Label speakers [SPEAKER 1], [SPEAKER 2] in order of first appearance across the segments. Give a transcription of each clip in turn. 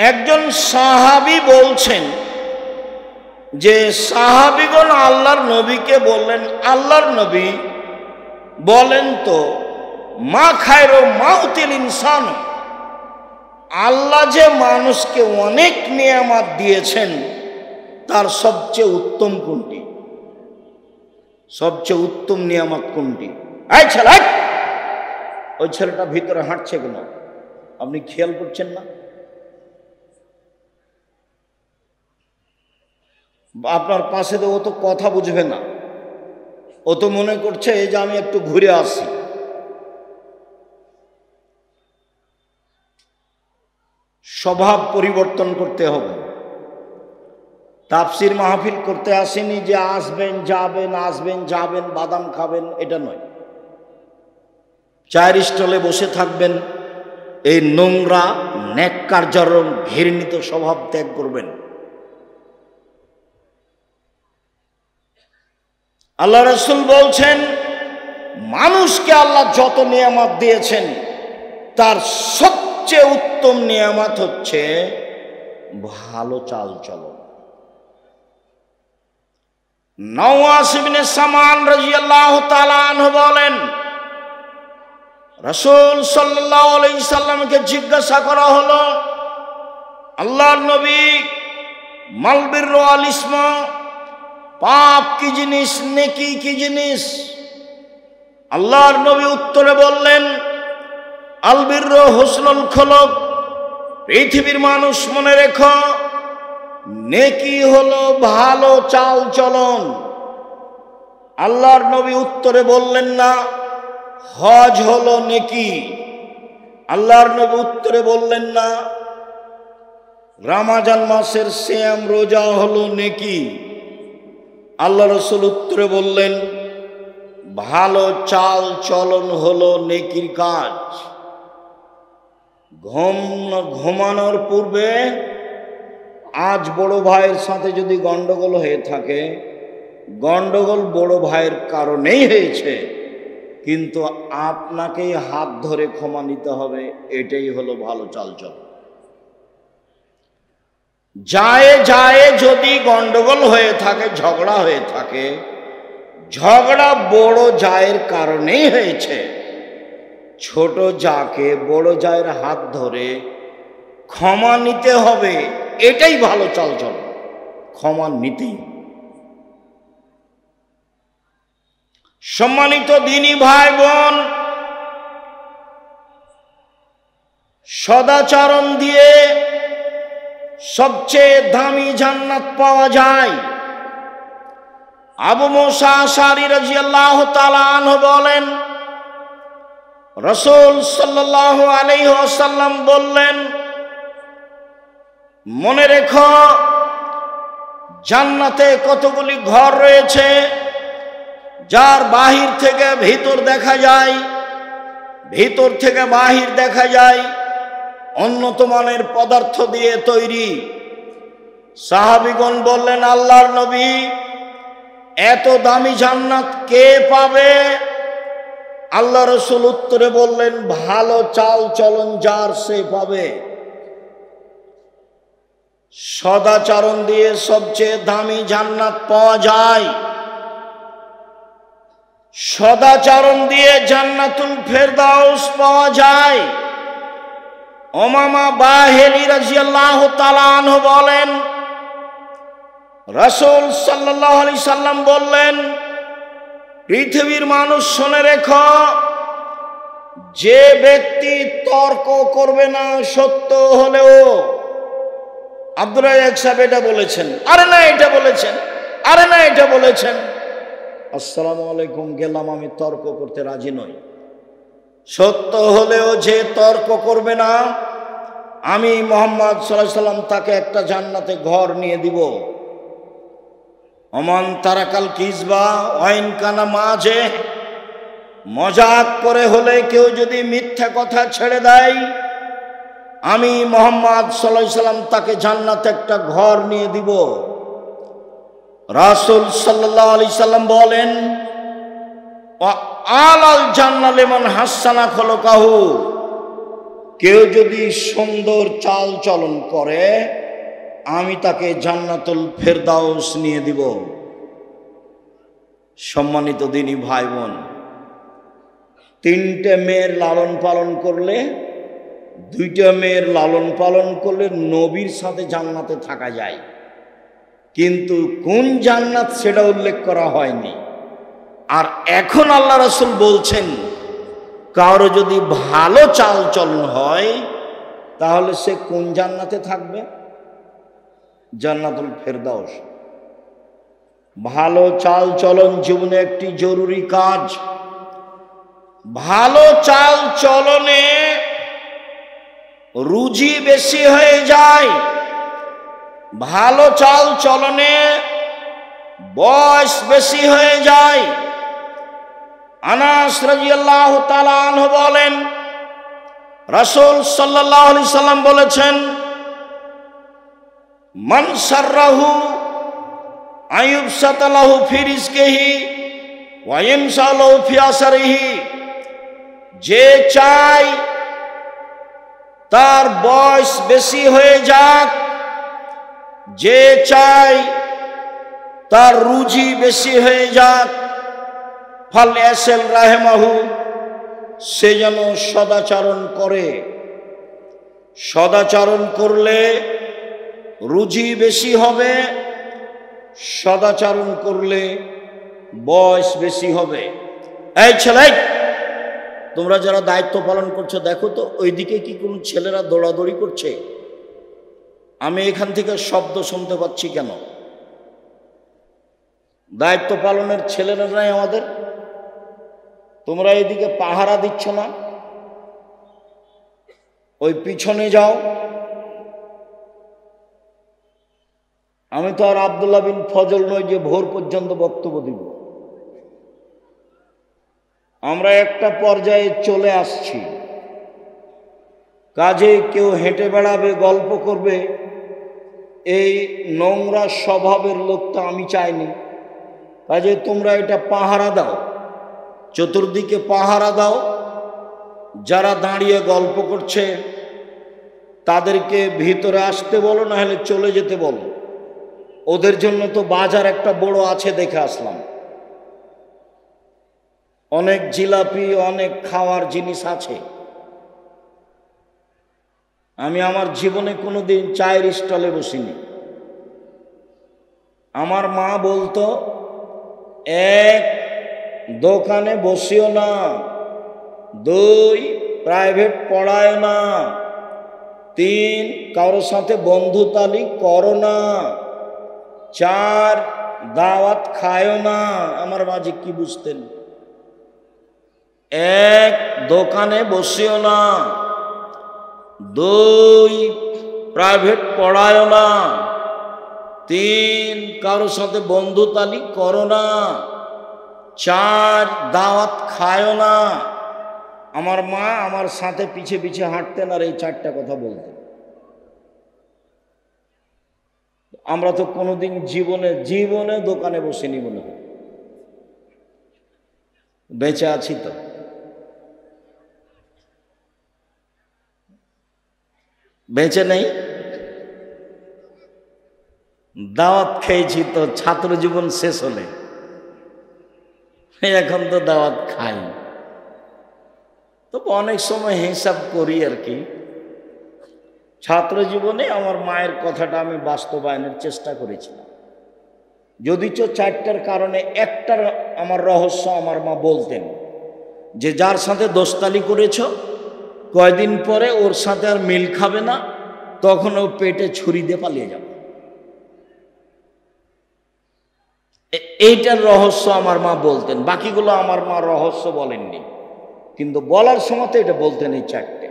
[SPEAKER 1] একজন সাহাবী বলছেন যে সাহাবীগণ আল্লাহর নবীকে বললেন, আল্লাহর নবী বলেন তো মা খায়রু মাউতিল ইনসান, আল্লাহ যে মানুষকে অনেক নিয়ামত দিয়েছেন তার সবচেয়ে উত্তম কোনটি? সবচেয়ে উত্তম নিয়ামত কোনটি? এই ছেলে, ওই ছেলেটা ভিতরে হাঁটছে কেন? আপনি খেয়াল করছেন না? আপনার পাশে তো ও তো কথা বুঝবে না, ও তো মনে করছে যে আমি একটু ঘুরে আসি। স্বভাব পরিবর্তন করতে হবে। তাফসির মাহফিল করতে আসেনি যে আসবেন যাবেন আসবেন যাবেন বাদাম খাবেন, এটা নয়। চায়ের স্টলে বসে থাকবেন, এই নোংরা ন্যাক্কারজনক ঘৃণিত স্বভাব ত্যাগ করবেন। আল্লাহ রাসূল বলছেন মানুষকে আল্লাহ যত নিয়ামত দিয়েছেন তার সবচেয়ে উত্তম নিয়ামত হচ্ছে ভালো চাল চলন। নওয়াস ইবনে সামান রাদিয়াল্লাহু তাআলা আনহু বলেন, রাসূল সাল্লাল্লাহু আলাইহি সাল্লামকে জিজ্ঞাসা করা হলো, আল্লাহর নবী মাল বিররু ওয়াল ইসমা, পাপ কি জিনিস, নেকি কি জিনিস? আল্লাহর নবী উত্তরে বললেন, আল বিররু হুসনুল খুলুক, পৃথিবীর মানুষ মনে রেখো নেকি হলো ভালো চাল চলন। আল্লাহর নবী উত্তরে বললেন না হজ হলো নেকি। আল্লাহর নবী উত্তরে বললেন না রমজান মাসের সিয়াম রোজা হলো নেকি। আল্লাহ রাসূল উত্তরে বললেন ভালো চাল চলন হলো নেকির কাজ। ঘুমানোর পূর্বে আজ বড় ভাইয়ের সাথে যদি গন্ডগোল হয়ে থাকে, গন্ডগোল বড় ভাইয়ের কারণেই হয়েছে, কিন্তু আপনাকেই হাত ধরে ক্ষমা নিতে হবে, এটাই হলো ভালো চালচলন। যায় যায় যদি গন্ডগোল হয়ে থাকে, ঝগড়া হয়ে থাকে, ঝগড়া বড় জায়ের কারণেই হয়েছে, ছোট জাকে বড় জায়ের হাত ধরে ক্ষমা নিতে হবে, এটাই ভালো চালচলন। ক্ষমা নিতেই। সম্মানিত দিনী ভাই বোন, সদাচরণ দিয়ে সবচেয়ে দামি জান্নাত পাওয়া যায়। আবু মুসা আশআরী রাদিয়াল্লাহু তাআলা আনহু বলেন, রাসূল সাল্লাল্লাহু আলাইহি ওয়াসাল্লাম বললেন, মনে রেখো জান্নাতে কতগুলি ঘর রয়েছে, যার বাহির থেকে ভিতর দেখা যায়, ভিতর থেকে বাহির দেখা যায়, উন্নত মানের পদার্থ দিয়ে তৈরি। সাহাবীগণ বললেন, আল্লাহর নবী এত দামি জান্নাত কে পাবে? আল্লাহ রাসূল উত্তরে বললেন ভালো চাল চলন যার সে পাবে। সদাচরণ দিয়ে সবচেয়ে দামি জান্নাত পাওয়া যায়। সদাচরণ দিয়ে জান্নাতুল ফেরদাউস পাওয়া যায়। উমামা বাহিলী রাদিয়াল্লাহু তাআলা আনহু বলেন, রাসূল সাল্লাল্লাহু আলাইহি সাল্লাম বললেন, পৃথিবীর মানুষ শুনে রেখো, যে ব্যক্তি তর্ক করবে না সত্য হলেও। আব্দুর রাজ্জাক সাহেব এটা বলেছেন, আরে না এটা বলেছেন, আরে না এটা বলেছেন। আসসালামু আলাইকুম, গেলাম, আমি তর্ক করতে রাজি নই। সত্য হলেও যে তর্ক করবে না, আমি মুহাম্মদ সাল্লাল্লাহু আলাইহি সাল্লাম তাকে একটা জান্নাতে ঘর নিয়ে দিব। ওমান তারাকাল কিজবা ওয়াইন কানা মাঝে, মজাক করে হলে কেউ যদি মিথ্যা কথা ছেড়ে দেয়, আমি মুহাম্মদ সাল্লাল্লাহু আলাইহি সাল্লাম তাকে জান্নাতে একটা ঘর নিয়ে দিব। রাসূল সাল্লাল্লাহু আলাইহি সাল্লাম বলেন, আলাল জান্নাহ লিমান হাসানা খুলুকাহু, কেউ যদি সুন্দর চাল চলন করে আমি তাকে জান্নাতুল ফেরদাউস নিয়ে দিব। সম্মানিত দিনী ভাই বোন, তিনটে মেয়ের লালন পালন করলে, দুইটা মেয়ের লালন পালন করলে নবীর সাথে জান্নাতে থাকা যায়, কিন্তু কোন জান্নাত সেটা উল্লেখ করা হয়নি। আর এখন আল্লাহ রাসূল বলছেন কারো যদি ভালো চাল চলন হয় তাহলে সে কোন জান্নাতে থাকবে? জান্নাতুল ফেরদাউস। ভালো চাল চলন জীবনে একটি জরুরি কাজ। ভালো চাল চলনে রুজি বেশি হয়ে যায়, ভালো চাল চলনে বয়স বেশি হয়ে যায়। আনাস রাদিয়াল্লাহু তাআলা আনহু বলেন, রাসূল সাল্লাল্লাহু আলাইহি সাল্লাম বলেছেন, মান সাররাহু আইয়ুবসাতা লাহু ফি রিজকিহি ওয়া ইয়ামসালু ফি আসরিহি, যে চায় তার বয়স বেশি হয়ে যাক, যে চায় তার রুজি বেশি হয়ে যাক, ফাল ইয়াসিল রাহিমাহু, সে যেন সদাচরণ করে। সদাচরণ করলে রুজি বেশি হবে, সদাচরণ করলে বয়স বেশি হবে। এই ছেলে, তোমরা যারা দায়িত্ব পালন করছো দেখো তো ওইদিকে কি কোনো ছেলেরা দৌড়াদৌড়ি করছে? আমি এখান থেকে শব্দ শুনতে পাচ্ছি কেন? দায়িত্ব পালনের ছেলেরা নাই আমাদের? তোমরা এদিকে পাহারা দিচ্ছ না? ওই পিছনে যাও। আমি তো আর আব্দুল্লাহ বিন ফজল নই যে ভোর পর্যন্ত বক্তব্য দিব। আমরা একটা পর্যায়ে চলে আসছি, কাজে কেউ হেঁটে বেড়াবে, গল্প করবে, এই নোংরা স্বভাবের লোকটা আমি চাইনি। কাজে তোমরা এটা পাহারা দাও, চতুর্দিকে পাহারা দাও। যারা দাঁড়িয়ে গল্প করছে তাদেরকে ভিতরে আসতে বলো, না হলে চলে যেতে বলো। ওদের জন্য তো বাজার একটা বড় আছে, দেখে আসলাম। অনেক জিলাপি, অনেক খাওয়ার জিনিস আছে। আমি আমার জীবনে কোনোদিন চায়ের স্টলে বসিনি। আমার মা বলতো, এক, দোকানে বসিও না, দুই, প্রাইভেট পড়ায় না, তিন, কারোর সাথে বন্ধুতালি করো না, চার, দাওয়াত খায়ও না। আমার মাঝে কি বুঝতেন? এক, দোকানে বসিও না, দুই, প্রাইভেট পড়ায়ও না, তিন, কারোর সাথে বন্ধুতালি করো না, চার, দাওয়াত খায়ও না। আমার মা আমার সাথে পিছে পিছে হাঁটতেন আর এই চারটা কথা বলতেন। আমরা তো কোনোদিন জীবনে দোকানে বসিনি মনে হয়। বেঁচে আছি তো। বেঁচে নেই, দাওয়াত খেয়েছি তো ছাত্র জীবন শেষ হলে, এখন তো দাওয়াত খাই। তবে অনেক সময় হিসাব করি আর কি। ছাত্র জীবনে আমার মায়ের কথাটা আমি বাস্তবায়নের চেষ্টা করেছিলাম, যদিচ চারটার কারণে একটার আমার রহস্য আমার মা বলতেন যে যার সাথে দোস্তালি করেছ কয়দিন পরে ওর সাথে আর মিল খাবে না, তখন ও পেটে ছুরি দিয়ে পালিয়ে যাবে। এইটার রহস্য আমার মা বলতেন। বাকিগুলো আমার মা রহস্য বলেননি, কিন্তু বলার সময় তো এটা বলতেন এই চারটে।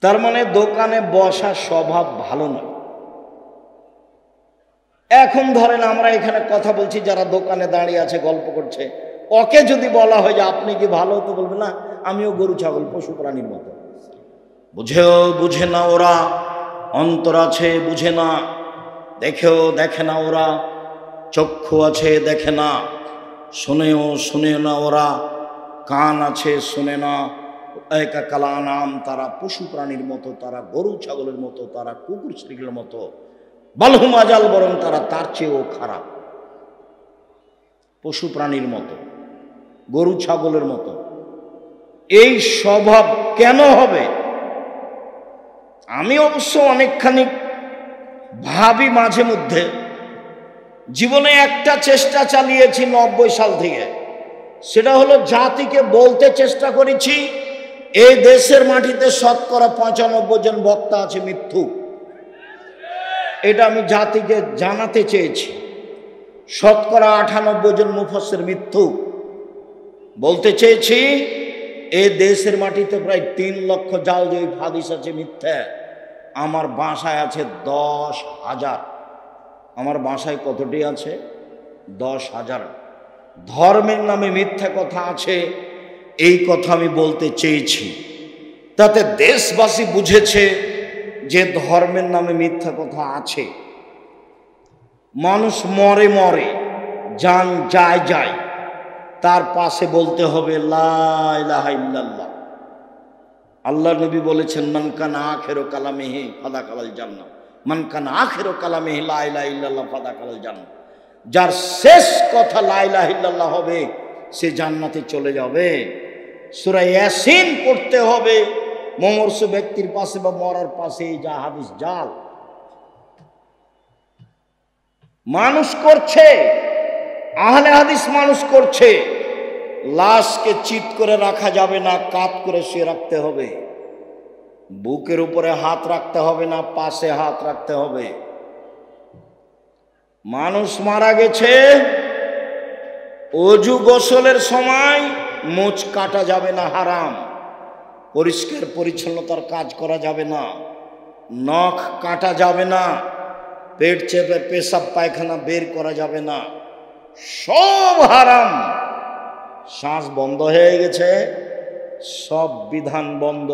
[SPEAKER 1] তার মানে দোকানে বসা স্বভাব ভালো নয়। এখন ধরেন আমরা এখানে কথা বলছি, যারা দোকানে দাঁড়িয়ে আছে গল্প করছে, ওকে যদি বলা হয় যে আপনি কি ভালো, তো বলবে না আমিও গরু ছাগল পশু প্রাণীর মতো। বুঝে না ওরা, অন্তর আছে বুঝে না, দেখে না ওরা, চক্ষু আছে দেখে না, শুনে না ওরা, কান আছে শোনে না, একা কালা নাম, তারা পশু প্রাণীর মতো, তারা গরু ছাগলের মতো, তারা কুকুর শ্রীগুলোর মতো, বালহুম আজাল, বরং তারা তার চেয়েও খারাপ, পশু প্রাণীর মতো, গরু ছাগলের মতো। এই স্বভাব কেন হবে? আমি অবশ্য অনেকখানি ভাবি মাঝে মধ্যে। জীবনে একটা চেষ্টা চালিয়েছি 90 সাল থেকে, সেটা হলো জাতিকে বলতে চেষ্টা করেছি এই দেশের মাটিতে শতকরা 95 জন বক্তা আছে মিথ্যুক। এটা আমি জাতিকে জানাতে চেয়েছি। শতকরা 98 জন মুফাসসির মিথ্যুক। বলতে চেয়েছি এই দেশের মাটিতে প্রায় 3 লক্ষ জাল যে হাদিস আছে মিথ্যা। আমার বাসায় আছে 10,000। আমার বাসায় কতটি আছে? 10,000। ধর্মের নামে মিথ্যা কথা আছে, এই কথা আমি বলতে চেয়েছি। তাতে দেশবাসী বুঝেছে যে ধর্মের নামে মিথ্যা কথা আছে। মানুষ মরে মরে, জান যায় যায়, তার পাশে বলতে হবে লা ইলাহা ইল্লাল্লাহ। আল্লাহ নবী বলেছেন মান কানা আখিরু কালামিহি ফাদাকালাল জান্নাহ, মান কানা আখিরু কালামিহি লা ইলাহা ইল্লাল্লাহ ফাদাকালাল জান্নাহ। যার শেষ কথা লা ইলাহা ইল্লাল্লাহ হবে সে জান্নাতে চলে যাবে। সূরা ইয়াসিন পড়তে হবে মমর্ষ ব্যক্তির পাশে বা মরার পাশে, যা হাদিস জাল। মানুষ করছে, আহলে হাদিস মানুষ করছে। লাশকে চিৎ করে রাখা যাবে না, কাত করে শুয়ে রাখতে হবে। বুকের উপরে হাত রাখতে হবে না, পাশে হাত রাখতে হবে। মানুষ মারা গেছে, অজু গোসলের সময় মুছ কাটা যাবে না, হারাম। পরিষ্কার পরিচ্ছন্নতার কাজ করা যাবে না, নখ কাটা যাবে না, পেট চেপে পেশাব পায়খানা বের করা যাবে না, সব হারাম। শ্বাস বন্ধ হয়ে গেছে, সব বিধান বন্ধ।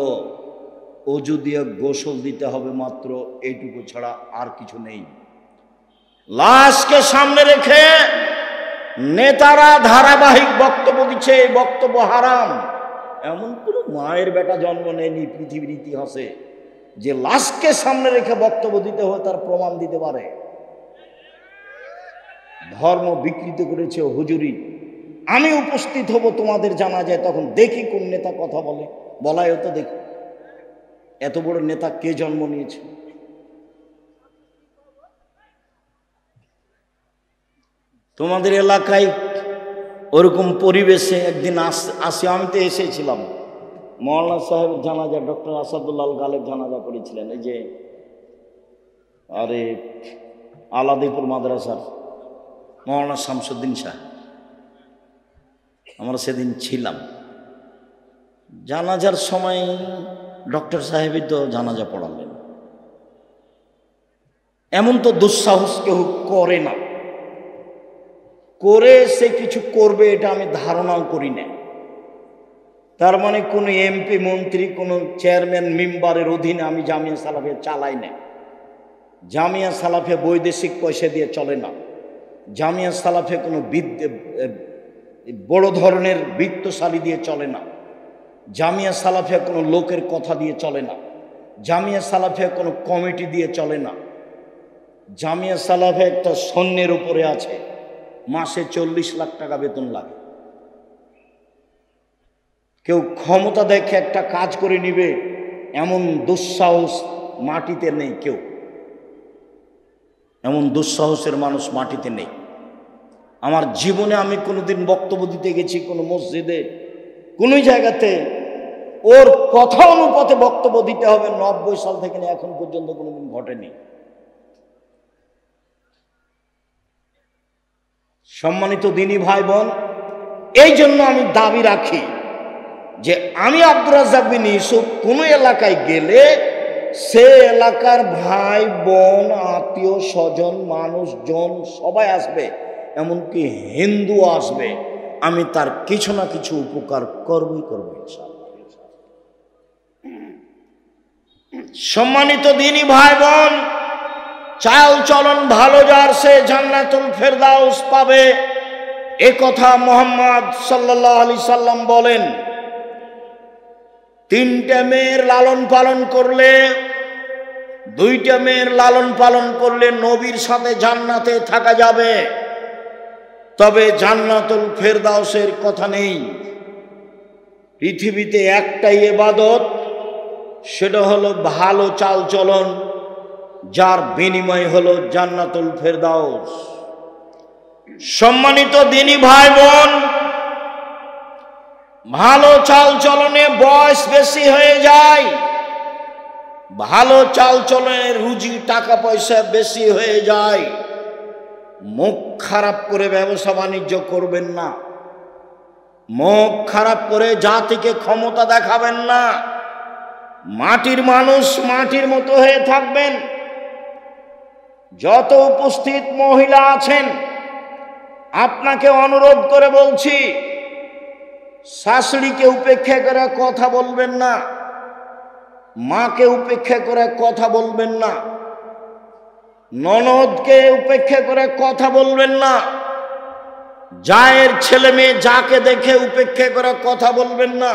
[SPEAKER 1] অজু দিয়ে গোসল দিতে হবে মাত্র, এইটুকু ছাড়া আর কিছু নেই। লাশকে সামনে রেখে নেতারা ধারাবাহিক বক্তব্য দিচ্ছে, এই বক্তব্য হারাম। এমন কোনো মায়ের বেটা জন্ম নেয়নি পৃথিবীর ইতিহাসে যে লাশকে সামনে রেখে বক্তব্য দিতে হয় তার প্রমাণ দিতে পারে। ধর্ম বিকৃত করেছে হুজুরি। আমি উপস্থিত হব তোমাদের জানাজায়, তখন দেখি কোন নেতা কথা বলে, বলাই হতো দেখি এত বড় নেতা কে জন্ম নিয়েছে। তোমাদের এলাকায় ওরকম পরিবেশে একদিন আসি, আমি তো এসেছিলাম। মৌলানা সাহেবের জানাজা, ডক্টর আসাদুল্লাহ গালেব জানাজা করেছিলেন, এই যে আরে আলাদিপুর মাদ্রাসার মৌলানা শামসুদ্দিন সাহেব। আমরা সেদিন ছিলাম। জানাজার সময় ডক্টর সাহেবই তো জানাজা পড়ালেন। এমন তো দুঃসাহস কেউ করে না, করে সে কিছু করবে এটা আমি ধারণাও করি না। তার মানে কোনো এমপি মন্ত্রী, কোনো চেয়ারম্যান মেম্বারের অধীনে আমি জামিয়া সালাফিয়া চালাই না। জামিয়া সালাফিয়া বৈদেশিক পয়সা দিয়ে চলে না। জামিয়া সালাফিয়া কোনো বড় ধরনের বৃত্তশালী দিয়ে চলে না। জামিয়া সালাফিয়া কোনো লোকের কথা দিয়ে চলে না। জামিয়া সালাফিয়া কোনো কমিটি দিয়ে চলে না। জামিয়া সালাফিয়া একটা সৈন্যের উপরে আছে, মাসে 40 লাখ টাকা বেতন লাগে। কেউ ক্ষমতা দেখে একটা কাজ করে নিবে এমন দুঃসাহস মাটিতে নেই। কেউ এমন দুঃসাহসের মানুষ মাটিতে নেই। আমার জীবনে আমি কোনোদিন বক্তব্য দিতে গেছি কোনো মসজিদে, কোনো জায়গাতে, ওর কথা অনুপাতে বক্তব্য দিতে হবে 90 সাল থেকে এখন পর্যন্ত কোনোদিন ঘটেনি। সম্মানিত দিনী ভাই বোন, এই জন্য আমি দাবি রাখি যে আমি আব্দুর রাজ্জাক বিন ইউসুফ কোনো এলাকায় গেলে সে এলাকার ভাই বোন আত্মীয় স্বজন মানুষজন সবাই আসবে, এমনকি হিন্দু আসবে, আমি তার কিছু না কিছু উপকার করবই করবো ইনশাআল্লাহ। সম্মানিত দিনী ভাই বোন, চাল চলন ভালো যার সে জান্নাতুল ফেরদাউস পাবে, এ কথা মুহাম্মদ সাল্লাল্লাহু আলাইহি সাল্লাম বলেন। তিনটা মেয়ের লালন পালন করলে, দুইটা মেয়ের লালন পালন করলে নবীর সাথে জান্নাতে থাকা যাবে, তবে জান্নাতুল ফেরদাউসের কথা নেই। পৃথিবীতে একটাই ইবাদত, সেটা হলো ভালো চালচলন, যার বিনিময় হলো জান্নাতুল ফেরদাউস। সম্মানিত দিনী ভাই বোন, ভালো চালচলনে বয়স বেশি হয়ে যায়, ভালো চালচলনে রুজি টাকা পয়সা বেশি হয়ে যায়। মুখ খারাপ করে ব্যবসা বাণিজ্য করবেন না, মুখ খারাপ করে জাতিকে ক্ষমতা দেখাবেন না। মাটির মানুষ মাটির মতো হয়ে থাকবেন। যত উপস্থিত মহিলা আছেন, আপনাকে অনুরোধ করে বলছি, শাশুড়িকে উপেক্ষা করে কথা বলবেন না, মাকে উপেক্ষা করে কথা বলবেন না, ননদকে উপেক্ষা করে কথা বলবেন না, জায়ের ছেলে মেয়ে যাকে দেখে উপেক্ষা করে কথা বলবেন না।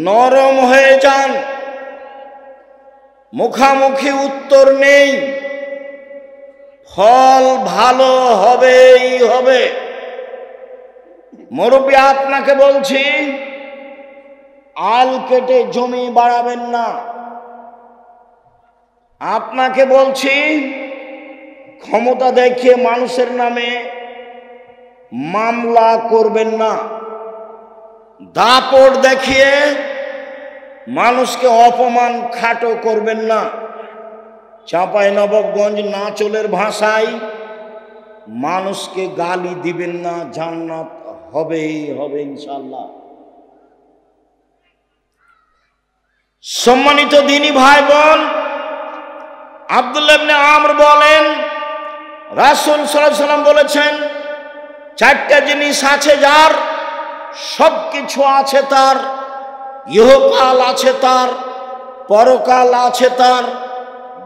[SPEAKER 1] নরম হয়ে যান, মুখামুখি উত্তর নেই, ফল ভালো হবেই হবে। মুরব্বী আপনাকে বলছি, আল কেটে জমি বাড়াবেন না। আপনাকে বলছি, ক্ষমতা দেখিয়ে মানুষের নামে মামলা করবেন না। দাপট দেখিয়ে মানুষকে অপমান খাটো করবেন না। চাঁপাইনবাবগঞ্জ নাচলের ভাষায় মানুষকে গালি দিবেন না, জান্নাত হবেই হবে ইনশাআল্লাহ। সম্মানিত দিনী ভাই বোন, আব্দুল্লাহ ইবনে আমর বলেন, রাসূল সাল্লাল্লাহু আলাইহি ওয়াসাল্লাম বলেছেন, চারটা জিনিস আছে যার, সবকিছু আছে তার, ইহকাল আছে তার, পরকাল আছে তার,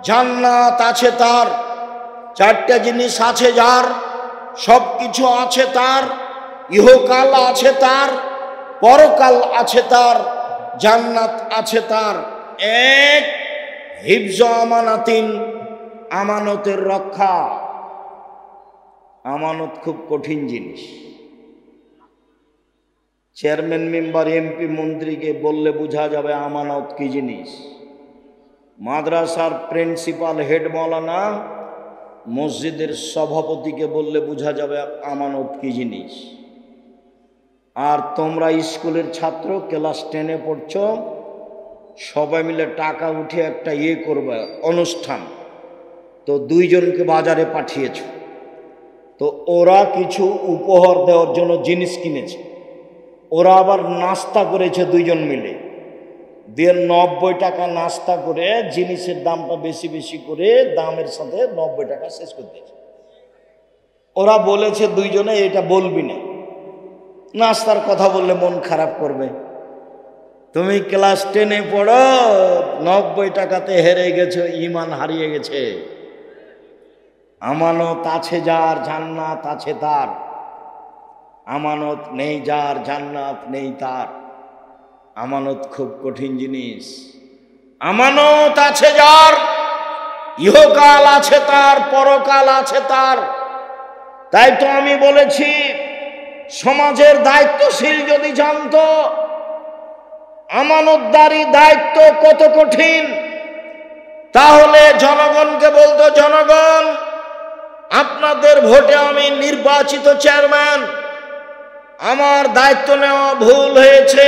[SPEAKER 1] জান্নাত আছে তার। চারটা জিনিস আছে যার, সবকিছু আছে তার, ইহকাল আছে তার, পরকাল আছে তার, জান্নাত আছে তার। এক, হিফজ আমানাতিন, আমানতের রক্ষা। আমানত খুব কঠিন জিনিস। চেয়ারম্যান মেম্বার এমপি মন্ত্রীকে বললে বোঝা যাবে আমানত কি জিনিস। মাদ্রাসার প্রিন্সিপাল হেড মাওলানা, মসজিদের সভাপতিকে বললে বোঝা যাবে আমানত কি জিনিস। আর তোমরা স্কুলের ছাত্র, ক্লাস 10-এ পড়ছ, সবাই মিলে টাকা উঠে একটা করবে অনুষ্ঠান, তো দুইজনকে বাজারে পাঠিয়েছ, তো ওরা কিছু উপহার দেওয়ার জন্য জিনিস কিনেছে, ওরা আবার নাস্তা করেছে দুইজন মিলে, দিয়ে 90 টাকা নাস্তা করে জিনিসের দামটা বেশি বেশি করে দামের সাথে 90 টাকা শেষ করে দিয়েছে। ওরা বলেছে দুইজনে এটা বলবি না, নাস্তার কথা বললে মন খারাপ করবে। তুমি ক্লাস 10-এ পড়ো, 90 টাকাতে হেরে গেছো, ঈমান হারিয়ে গেছে। আমানত আছে যার, জান্নাত আছে তার। আমানত নেই যার, জান্নাত নেই তার। আমানত খুব কঠিন জিনিস। আমানত আছে যার, ইহকাল আছে তার, পরকাল আছে তার। তাই তো আমি বলেছি, সমাজের দায়িত্বশীল যদি জানতো আমানতদারি দায়িত্ব কত কঠিন, তাহলে জনগণকে বলতো, জনগণ, আপনাদের ভোটে আমি নির্বাচিত চেয়ারম্যান, আমার দায়িত্ব নেওয়া ভুল হয়েছে।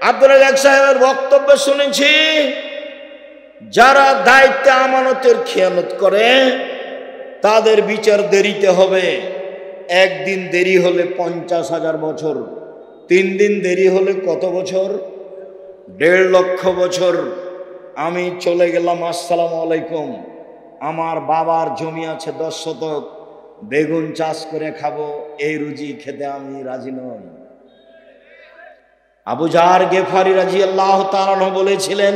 [SPEAKER 1] আব্দুল রাজ্জাক সাহেবের বক্তব্য শুনেছি, যারা দায়িত্বে আমানতের খেয়ানত করে তাদের বিচার দেরিতে হবে। একদিন দেরি হলে 50,000 বছর, 3 দিন দেরি হলে কত বছর? 1.5 লক্ষ বছর। আমি চলে গেলাম, আসসালামু আলাইকুম, আমার বাবার জমি আছে 10 শতক, বেগুন চাষ করে খাবো, এই রুজি খেতে আমি রাজি নই। আবু জার গেফারি রাদিয়াল্লাহু তাআলা আনহু বলেছিলেন,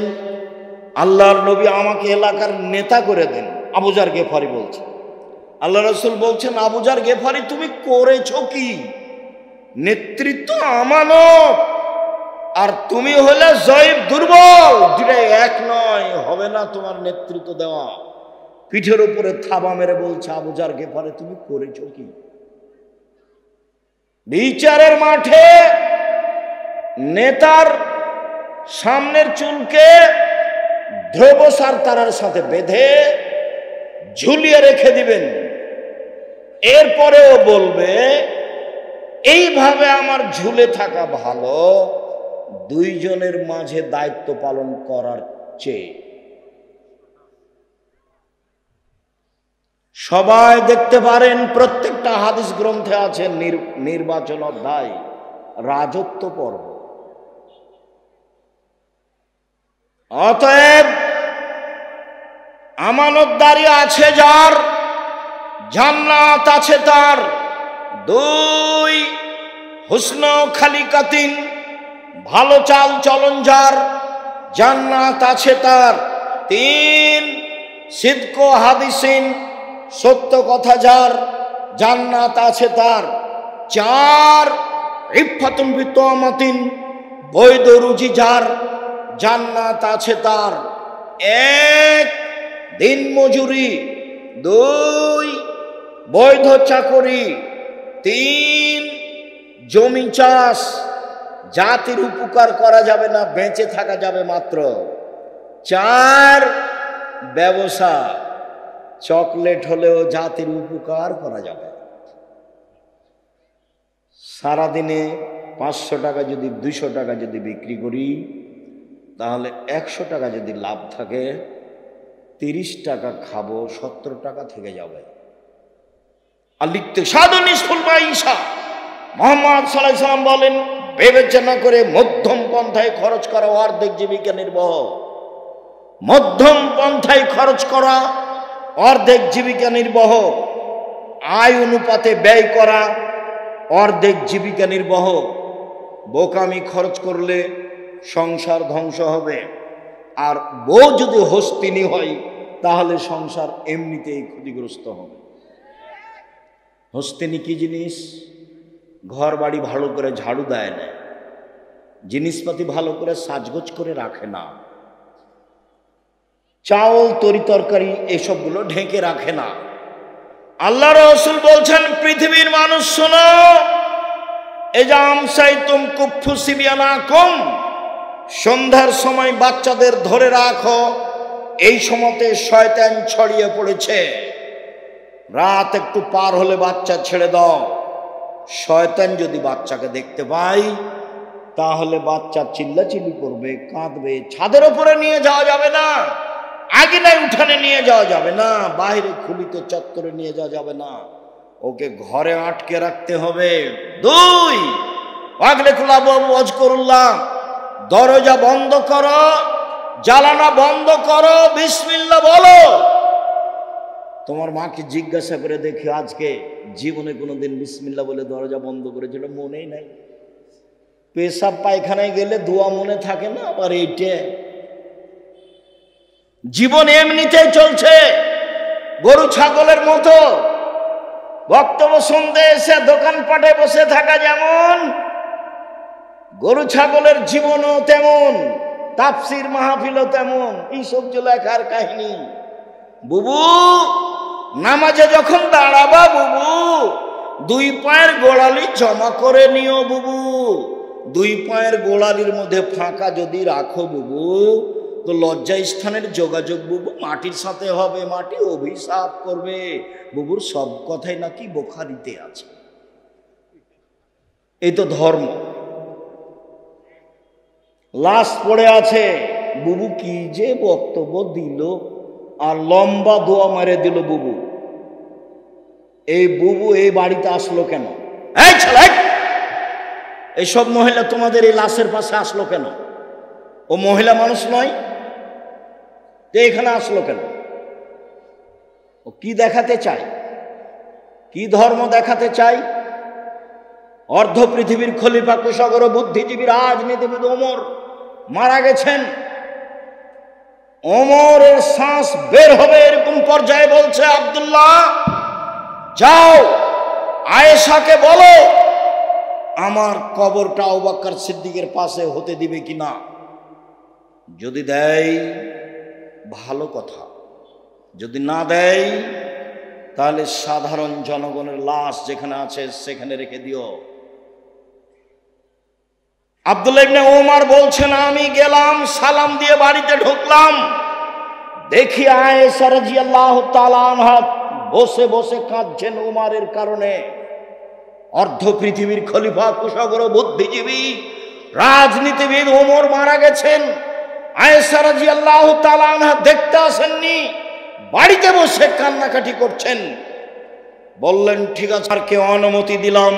[SPEAKER 1] আল্লাহর নবী আমাকে এলাকার নেতা করে দেন। আবু জার গেফারি বলছে, আল্লাহ রাসূল বলছেন, আবু যার গেফারি তুমি করেছো কি? নেতৃত্ব আমানত, আর তুমি হলে জয়ীফ, দুর্বল, দুটাই এক নয়, হবে না তোমার নেতৃত্ব দেওয়া। পিঠের উপরে থাবা মেরে বলছে, আবু যার গেফারি তুমি করেছো কি? বিচারের মাঠে নেতার সামনের চুলকে ধ্রুবসার তারার সাথে বেঁধে ঝুলিয়ে রেখে দিবেন। এরপরেও বলবে এইভাবে আমার ঝুলে থাকা ভালো দুইজনের মাঝে দায়িত্ব পালন করার চেয়ে। সবাই দেখতে পারেন, প্রত্যেকটা হাদিস গ্রন্থে আছে নির্বাচন অধ্যায়, রাজত্ব পর্ব। অতএব আমানতদারি আছে যার, জান্নাত আছে তার। 2 হুসন খালিকাতিন, ভালো চাল চলন যার, জান্নাত আছে তার। 3 সিদক হাদিসিন, সত্য কথা যার, জান্নাত আছে তার। 4 ইফাতুন বিতমাতিন, বৈধ রুজি যার, জান্নাত আছে তার। 1 দিন মজুরি, 2 বৈধ চাকরি, 3 জমি চাষ, জাতির উপকার করা যাবে না, বেঁচে থাকা যাবে মাত্র। 4 ব্যবসা, চকলেট হলেও জাতির উপকার করা যাবে। সারাদিনে 500 টাকা যদি 200 টাকা যদি বিক্রি করি, তাহলে 100 টাকা যদি লাভ থাকে, 30 টাকা খাবো, 70 টাকা থেকে যাবে। আর লিখতে সাধনিসফুল মাইশা, মুহাম্মদ সাল্লাল্লাহু আলাইহি ওয়াসাল্লাম বলেন, বিবেচনা করে মধ্যম পন্থায় খরচ করা অর্ধেক জীবিকা নির্বাহ। মধ্যম পন্থায় খরচ করা অর্ধেক জীবিকা নির্বাহ। আয় অনুপাতে ব্যয় করা অর্ধেক জীবিকা নির্বাহ। বোকামি খরচ করলে সংসার ধ্বংস হবে। আর বউ যদি হস্তিনী হয়, তাহলে সংসার এমনিতেই ক্ষতিগ্রস্ত হবে। হস্তিনী কি জিনিস? ঘর বাড়ি ভালো করে ঝাড়ু দেয় না, জিনিসপাতি ভালো করে সাজগোজ করে রাখে না, চাউল তরি তরকারি এসবগুলো ঢেকে রাখে না। আল্লাহ রাসূল বলছেন, পৃথিবীর মানুষ শোনো, এজাম সাইতুম কুফু সিবিয়ানাকুম, সন্ধ্যার সময় বাচ্চাদের ধরে রাখো, এই সময়তে শয়তান ছড়িয়ে পড়েছে। রাত একটু পার হলে বাচ্চা ছেড়ে দাও। শয়তান যদি বাচ্চাকে দেখতে পায়, তাহলে বাচ্চা চিল্লাচিল্লি করবে, কাঁদবে। ছাদের উপরে নিয়ে যাওয়া যাবে না, আগিনায় উঠানে নিয়ে যাওয়া যাবে না, বাইরে খুলিতে চত্বরে নিয়ে যাওয়া যাবে না, ওকে ঘরে আটকে রাখতে হবে। 2 আগলে কুলাবু ওয়াজকুরুল্লাহ, দরজা বন্ধ করো, জ্বালানা বন্ধ করো, বিসমিল্লাহ বলো। তোমার মাকে জিজ্ঞাসা করে দেখি, আজকে জীবনে কোনোদিন বিসমিল্লাহ বলে দরজা বন্ধ করেছিল? মনেই নাই। পেশাব পায়খানায় গেলে দোয়া মনে থাকে না, আবার এইটা। জীবন এমনিতেই চলছে, গরু ছাগলের মতো। বক্তব্য শুনতে এসে দোকানপাটে বসে থাকা যেমন, গরু ছাগলের জীবনও তেমন, তাফসির মাহফিলও তেমন। এইসব যে লেখার কাহিনী। বুবু নামাজে যখন দাঁড়াবা, বুবু 2 পায়ের গোড়ালি জমা করে নিও। বুবু 2 পায়ের গোড়ালির মধ্যে ফাঁকা যদি রাখো, বুবু তো লজ্জা স্থানের যোগাযোগ বুবু মাটির সাথে হবে, মাটি অভিশাপ করবে। বুবুর সব কথাই নাকি বুখারীতে আছে। এই তো ধর্ম। লাশ পড়ে আছে, বুবু কি যে বক্তব্য দিল, আর লম্বা দোয়া মেরে দিল বুবু। এই বুবু এই বাড়িতে আসলো কেন? এই ছেলে, এইসব মহিলা তোমাদের এই লাশের পাশে আসলো কেন? ও মহিলা মানুষ নয়? এখানে আসলো কেন? ও কি দেখাতে চায়? কি ধর্ম দেখাতে চায়? অর্ধ পৃথিবীর খলিফা, কুশাগর, বুদ্ধিজীবী, রাজনীতিবিদ ওমর মারা গেছেন। ওমরের শ্বাস বের হবে এরকম পর্যায়ে বলছে, আব্দুল্লাহ যাও আয়েশাকে বলো আমার কবরটা আবু বকর সিদ্দিকের পাশে হতে দিবে কিনা। যদি দেয় ভালো কথা, যদি না দেয় তাহলে সাধারণ জনগণের লাশ যেখানে আছে সেখানে রেখে দিও। আব্দুল্লাহ ইবনে ওমর বলছেন, আমি গেলাম, সালাম দিয়ে বাড়িতে ঢুকলাম, দেখি আয়েশা রাদিয়াল্লাহু তাআলা আনহা বসে বসে কাঁদছেন ওমরের কারণে। অর্ধ পৃথিবীর খলিফা, কুশাগর, বুদ্ধিজীবী, রাজনীতিবিদ ওমর মারা গেছেন। আয়েশা রাদিয়াল্লাহু তাআলা আনহা দেখতে আসেননি, বাড়িতে বসে কান্নাকাটি করছেন। বললেন, ঠিক আছে, আর কে অনুমতি দিলাম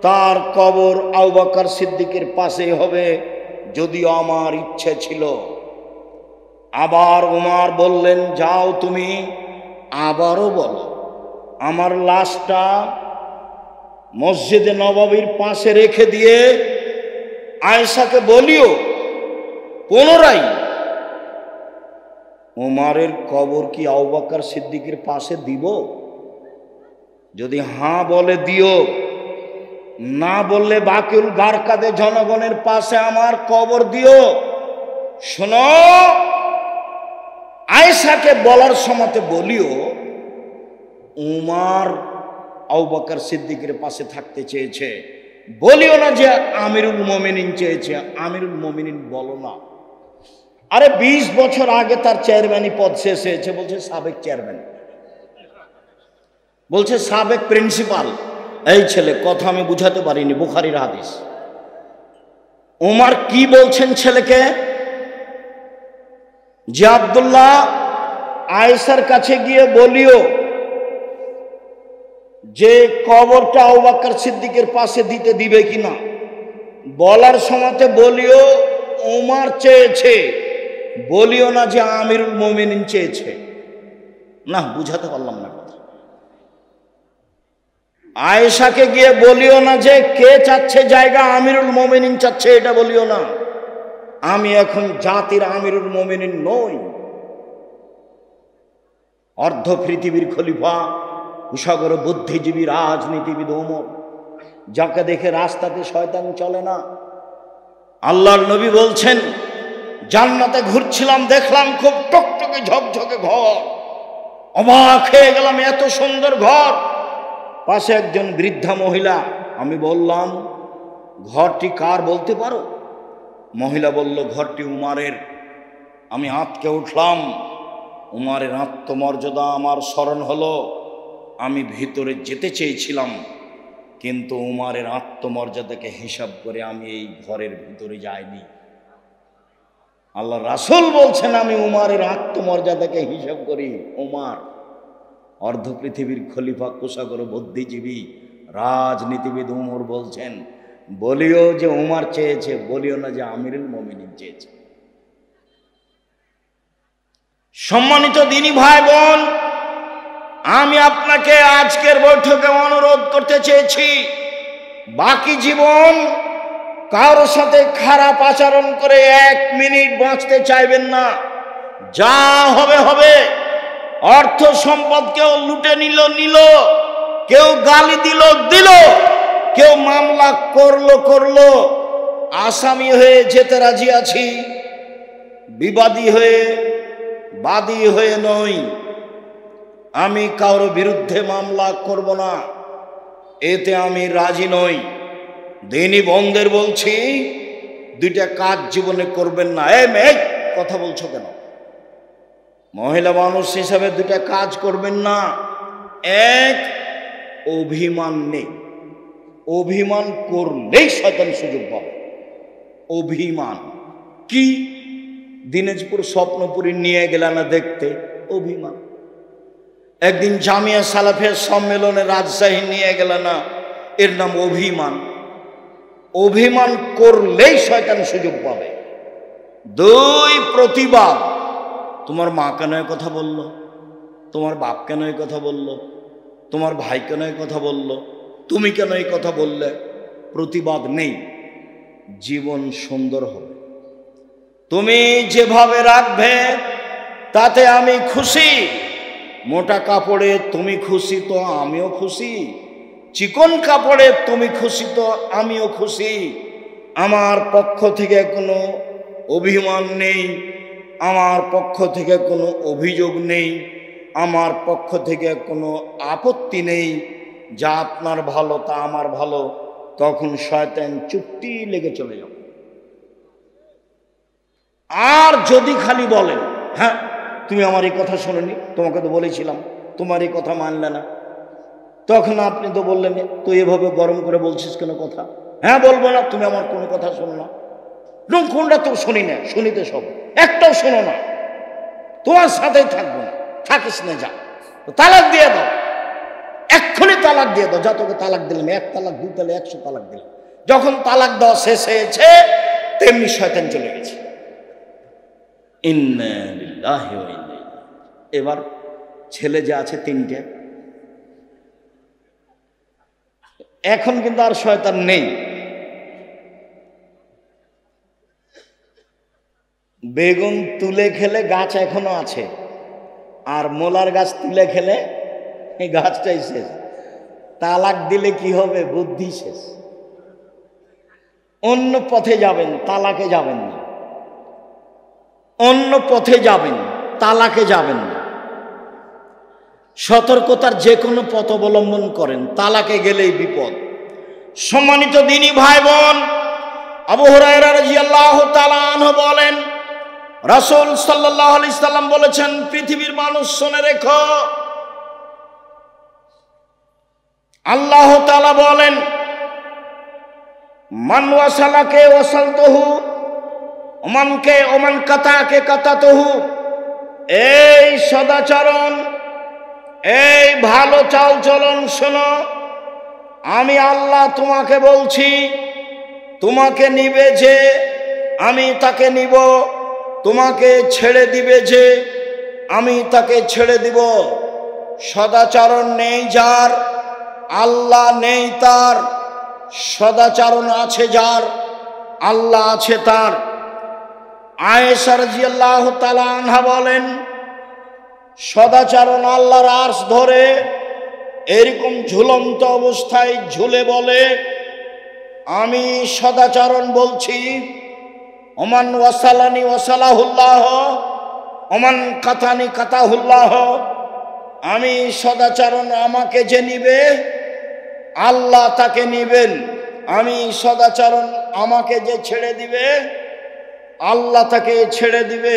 [SPEAKER 1] তার কবর আবু বকর সিদ্দিকের পাশে হবে, যদিও আমার ইচ্ছে ছিল। আবার ওমর বললেন, যাও তুমি আবারও বলো আমার লাশটা মসজিদে নববীর পাশে রেখে দিয়ে আয়েশাকে বলিও পুনরায় ওমরের কবর কি আবু বকর সিদ্দিকের পাশে দিব। যদি হ্যাঁ বলে দিও, না বললে বাকিউল গারকাদে জনগণের পাশে আমার কবর দিও। শোনো, আয়েশাকে বলার সময় বলিও উমর আবু বকর সিদ্দিকের পাশে থাকতে চেয়েছে, বলিও না যে আমিরুল মুমিনিন চেয়েছে। আমিরুল মুমিনিন বলো না। আরে 20 বছর আগে তার চেয়ারম্যানই পদ শেষ হয়েছে, বলছে সাবেক চেয়ারম্যান, বলছে সাবেক প্রিন্সিপাল। এই ছেলে, কথা আমি বুঝাতে পারিনি, বুখারীর হাদিস। ওমর কি বলছেন ছেলেকে, যে আব্দুল্লাহ আয়েশার কাছে গিয়ে বলিও যে কবরটা আবু বকর সিদ্দিকের পাশে দিতে দিবে কিনা। বলার সময় বলিও ওমর চেয়েছে, বলিও না যে আমিরুল মুমিনিন চেয়েছে। না, বুঝাতে পারলাম না কথা। আয়েশাকে গিয়ে বলিও না যে কে চাচ্ছে জায়গা, আমিরুল মুমিনিন চাচ্ছে, এটা বলিও না। আমি এখন জাতির আমিরুল মুমিনিন নই। অর্ধ পৃথিবীর খলিফা, কুশাগর, বুদ্ধিজীবী, রাজনীতিবিদ ওমর, যাকে দেখে রাস্তাতে শয়তান চলে না। আল্লাহর নবী বলছেন, জান্নাতে ঘুরছিলাম, দেখলাম খুব টকটকে ঝকঝকে ঘর, অবাক হয়ে গেলাম, এত সুন্দর ঘর। পাশে একজন বৃদ্ধা মহিলা। আমি বললাম, ঘরটি কার বলতে পারো? মহিলা বলল, ঘরটি উমারের। আমি আঁতকে উঠলাম। উমারের আত্মমর্যাদা আমার স্মরণ হলো। আমি ভিতরে যেতে চেয়েছিলাম, কিন্তু উমারের আত্মমর্যাদাকে হিসাব করে আমি এই ঘরের ভিতরে যাইনি। আল্লাহ রাসূল বলছেন, আমি উমারের আত্মমর্যাদাকে হিসাব করি। উমার অর্ধ পৃথিবীর খলিফা, কুশাগর, বুদ্ধিজীবী, রাজনীতিবিদ উমর বলছেন, বলিও যে উমর চেয়েছে, বলিও না যে আমিরুল মুমিনিন চেয়েছে। সম্মানিত দিনী ভাই বোন, আমি আপনাকে আজকের বৈঠকে অনুরোধ করতে চেয়েছি, বাকি জীবন কারোর সাথে খারাপ আচরণ করে 1 মিনিট বাঁচতে চাইবেন না। যা হবে হবে। অর্থ সম্পদ কেউ লুটে নিল, কেউ গালি দিল, কেউ মামলা করলো, আসামি হয়ে যেতে রাজি আছি, বিবাদী হয়ে, বাদী হয়ে নই। আমি কারোর বিরুদ্ধে মামলা করব না, এতে আমি রাজি নই। দিনী বন্ধের বলছি, 2টা কাজ জীবনে করবেন না। এই কথা বলছো কেন? মহিলা মানুষ হিসাবে 2টা কাজ করবেন না। 1, অভিমান নেই। অভিমান করলেই শয়তান সুযোগ পাবে। অভিমান কি? দিনাজপুর স্বপ্নপুরী নিয়ে গেল না দেখতে, অভিমান। একদিন জামিয়া সালাফের সম্মেলনে রাজশাহী নিয়ে গেল না, এর নাম অভিমান। অভিমান করলেই শয়তান সুযোগ পাবে। 2, প্রতিবাদ। তোমার মা কেন এই কথা বলল, তোমার বাপ কেন এই কথা বলল, তোমার ভাই কেন এই কথা বলল, তুমি কেন এই কথা বললে? প্রতিবাদ নেই, জীবন সুন্দর হবে। তুমি যেভাবে রাখবে তাতে আমি খুশি। মোটা কাপড়ে তুমি খুশি তো আমিও খুশি, চিকন কাপড়ে তুমি খুশি তো আমিও খুশি। আমার পক্ষ থেকে কোনো অভিমান নেই, আমার পক্ষ থেকে কোনো অভিযোগ নেই, আমার পক্ষ থেকে কোনো আপত্তি নেই। যা আপনার ভালো তা আমার ভালো। তখন শয়তান চুপটি লেগে চলে যাবে। আর যদি খালি বলেন, হ্যাঁ তুমি আমার এই কথা শোনোনি, তোমাকে তো বলেছিলাম, তোমার এই কথা মানলে না, তখন আপনি তো বললেন তো এভাবে গরম করে বলছিস কেন কথা? হ্যাঁ বলবো না, তুমি আমার কোনো কথা শোনো না। কোনটা তো শুনি না, শুনিতে সব, একটাও শোনো না, তোমার সাথেই থাকবো না, থাকিস না, যা তালাক দিয়ে দাও, এক্ষুনি তালাক দিয়ে দাও। যা তোকে তালাক দিলাম, 1 তালাক 2 তালাক 100 তালাক দিলাম। যখন তালাক দেওয়া শেষ হয়েছে তেমনি শয়তান চলে গেছে। ইন্না লিল্লাহি ওয়া ইন্না ইলাইহি। এবার ছেলে যে আছে 3টে, এখন কিন্তু আর শয়তান নেই। বেগুন তুলে খেলে গাছ এখনো আছে, আর মোলার গাছ তুলে খেলে এই গাছটাই শেষ। তালাক দিলে কি হবে? বুদ্ধি শেষ। অন্য পথে যাবেন, তালাকে যাবেন না। অন্য পথে যাবেন, তালাকে যাবেন না। সতর্কতার যে কোনো পথ অবলম্বন করেন, তালাকে গেলেই বিপদ। সম্মানিত দিনী ভাই বোন, আবু হুরায়রা রাদিয়াল্লাহু তাআলা আনহু বলেন, রাসূল সাল্লাল্লাহু আলাইহি সাল্লাম বলেছেন, পৃথিবীর মানুষ শুনে রেখো, আল্লাহ তাআলা বলেন, মান ওয়াসালাকে ওয়াসালতুহু ওমান কাতাকে কাতাতুহু। এই সদাচরণ, এই ভালো চালচলন শোনো, আমি আল্লাহ তোমাকে বলছি, তোমাকে নিবে যে আমি তাকে নিব, তোমাকে ছেড়ে দিবে যে আমি তাকে ছেড়ে দিব। সদাচরণ নেই যার, আল্লাহ নেই তার। সদাচরণ আছে যার, আল্লাহ আছে তার। আয়েশা রাদিয়াল্লাহু তাআলা আনহা বলেন, সদাচরণ আল্লাহর আরশ ধরে এরকম ঝুলন্ত অবস্থায় ঝুলে বলে, আমি সদাচরণ বলছি, ওমান ওয়াসালানি ওয়াসালাহুল্লাহ ওমান কাতানি কাতাহুল্লাহ। আমি সদাচরণ, আমাকে যে নিবে আল্লাহ তাকে নিবেন। আমি সদাচরণ, আমাকে যে ছেড়ে দিবে আল্লাহ তাকে ছেড়ে দিবে।